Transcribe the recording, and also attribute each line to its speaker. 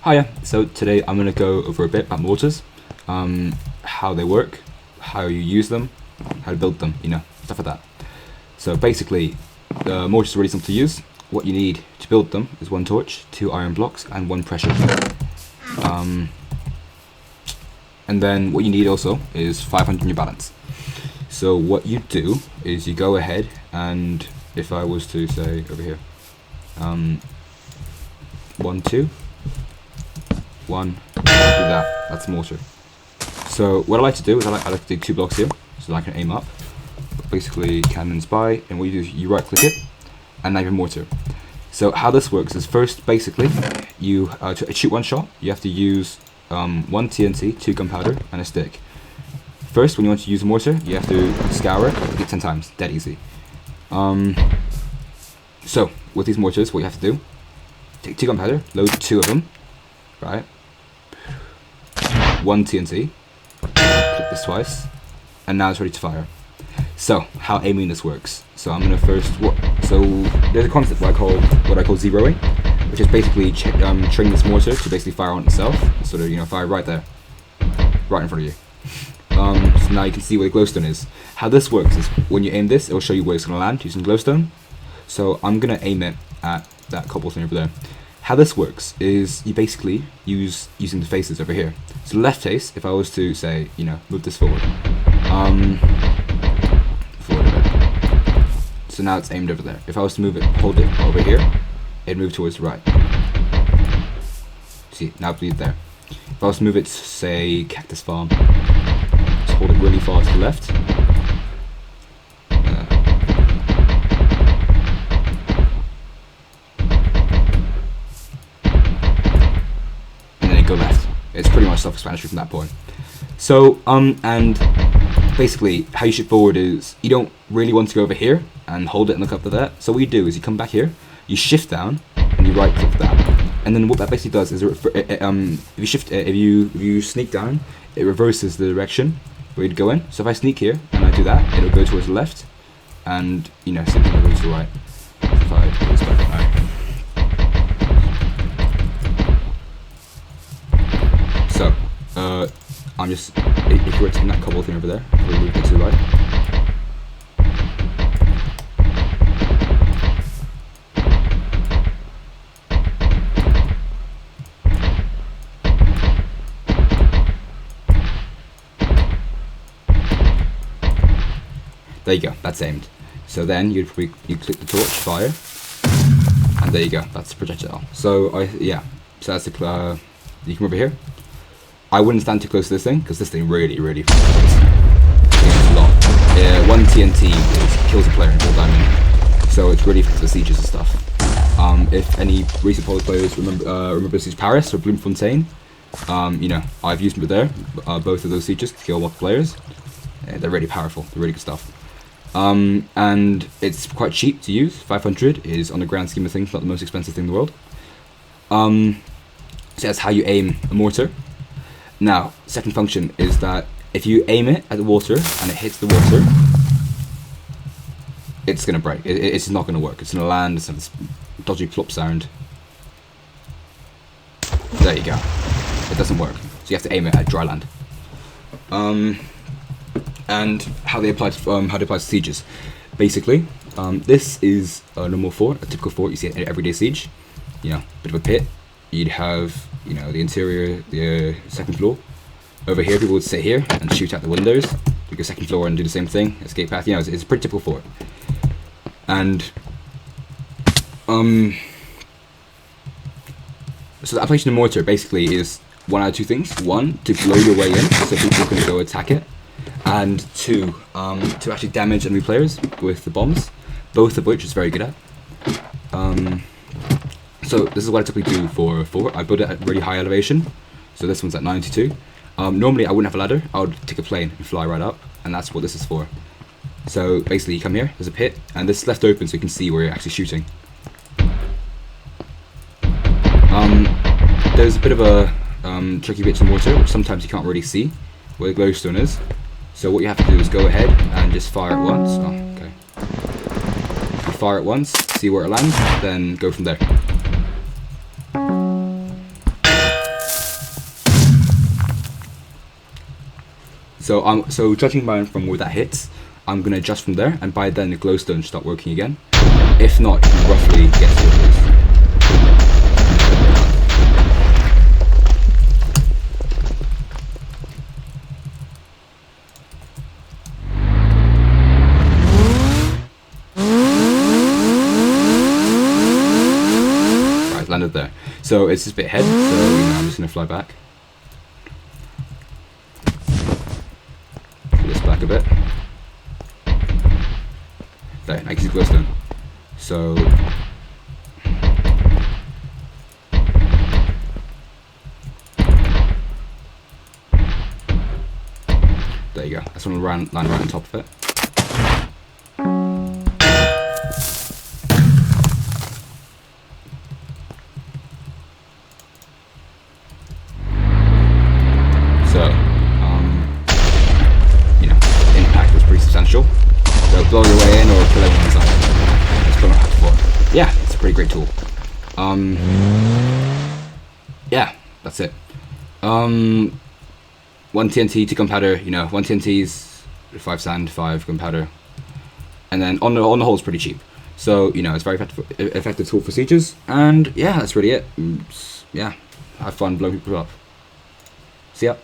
Speaker 1: Hiya, so today I'm going to go over a bit about mortars, how they work, how you use them, how to build them, stuff like that. So basically, the mortars are really simple to use. What you need to build them is 1 torch, 2 iron blocks, and 1 pressure. And then what you need also is 500 in your balance. So what you do is you go ahead and, if I was to say over here, 1, 2, 1, do that, that's mortar. So what I like to do is I like to do 2 blocks here, so that I can aim up. Basically cannons by, and what you do is you right click it, and now you have mortar. So how this works is first, basically, you to shoot 1 shot, you have to use 1 TNT, 2 gunpowder, and a stick. First, when you want to use a mortar, you have to scour it, get 10 times, dead easy. So with these mortars, what you have to do, take 2 gunpowder, load 2 of them, right? 1 TNT, click this twice, and now it's ready to fire. So how aiming this works. So I'm gonna first so there's a concept what I call zeroing, which is basically training this mortar to basically fire on itself, sort of fire right there, right in front of you. So now you can see where the glowstone is. How this works is when you aim this, it will show you where it's gonna land using glowstone. So I'm gonna aim it at that cobble thing over there. How this works is you basically using the faces over here. So the left face, if I was to say, move this forward, forward a bit. So now it's aimed over there. If I was to hold it over here, it'd move towards the right. See, now bleed there. If I was to move it to, say, cactus farm, just hold it really far to the left. Go left. It's pretty much self-explanatory from that point. So, and basically, how you shoot forward is you don't really want to go over here and hold it and look up to that. So what you do is you come back here, you shift down, and you right click that. And then what that basically does is if you sneak down, it reverses the direction where you'd go in. So if I sneak here and I do that, it'll go towards the left, and same thing will go to the right. If I do this back now. So, I'm just, if you were taking that cobble thing over there, we'll move it to the right. There you go, that's aimed. So then you click the torch, fire, and there you go, that's the projectile. So so that's the, you come over here. I wouldn't stand too close to this thing, because this thing really fires. It's a lot. 1 TNT kills a player in full diamond, so it's really effective for sieges and stuff. If any recent Polis players remember Siege Paris or Bloemfontein, I've used them there, both of those sieges to kill multiple players. They're really powerful, they're really good stuff. And it's quite cheap to use. 500 is, on the grand scheme of things, not the most expensive thing in the world. So that's how you aim a mortar. Now, second function is that if you aim it at the water and it hits the water, it's going to break. It's not going to work. It's going to land. It's this dodgy plop sound. There you go. It doesn't work. So you have to aim it at dry land. And how they apply to sieges. Basically, this is a normal fort, a typical fort you see in everyday siege. Bit of a pit. You'd have, the interior, the second floor. Over here, people would sit here and shoot out the windows. You go second floor and do the same thing. Escape path. It's a pretty typical fort. And so the application of mortar basically is one out of 2 things. 1, to blow your way in, so people can go attack it, and 2, to actually damage enemy players with the bombs. Both of which is very good at. So this is what I typically do for a fort. I build it at really high elevation. So this one's at 92. Normally I wouldn't have a ladder. I would take a plane and fly right up, and that's what this is for. So basically you come here, there's a pit, and this is left open so you can see where you're actually shooting. There's a bit of a tricky bit to mortar, which sometimes you can't really see where the glowstone is. So what you have to do is go ahead and just fire it once. Oh, okay. You fire it once, see where it lands, then go from there. So judging from where that hits, I'm gonna adjust from there, and by then the glowstone should start working again. If not, you can roughly get to what it is. Landed there. So it's just a bit ahead, so I'm just going to fly back. Pull this back a bit. There, I can see the glowstone. So there you go. I just want to land right on top of it. Impact was pretty substantial. So blow your way in or kill everyone inside. That's probably not how to fought. Yeah, it's a pretty great tool. Yeah, that's it. 1 TNT to gunpowder, 1 TNT's 5 sand, 5 gunpowder. And then on the whole it's pretty cheap. So, it's a very effective tool for sieges. And yeah, that's really it. Yeah, have fun blowing people up. See ya.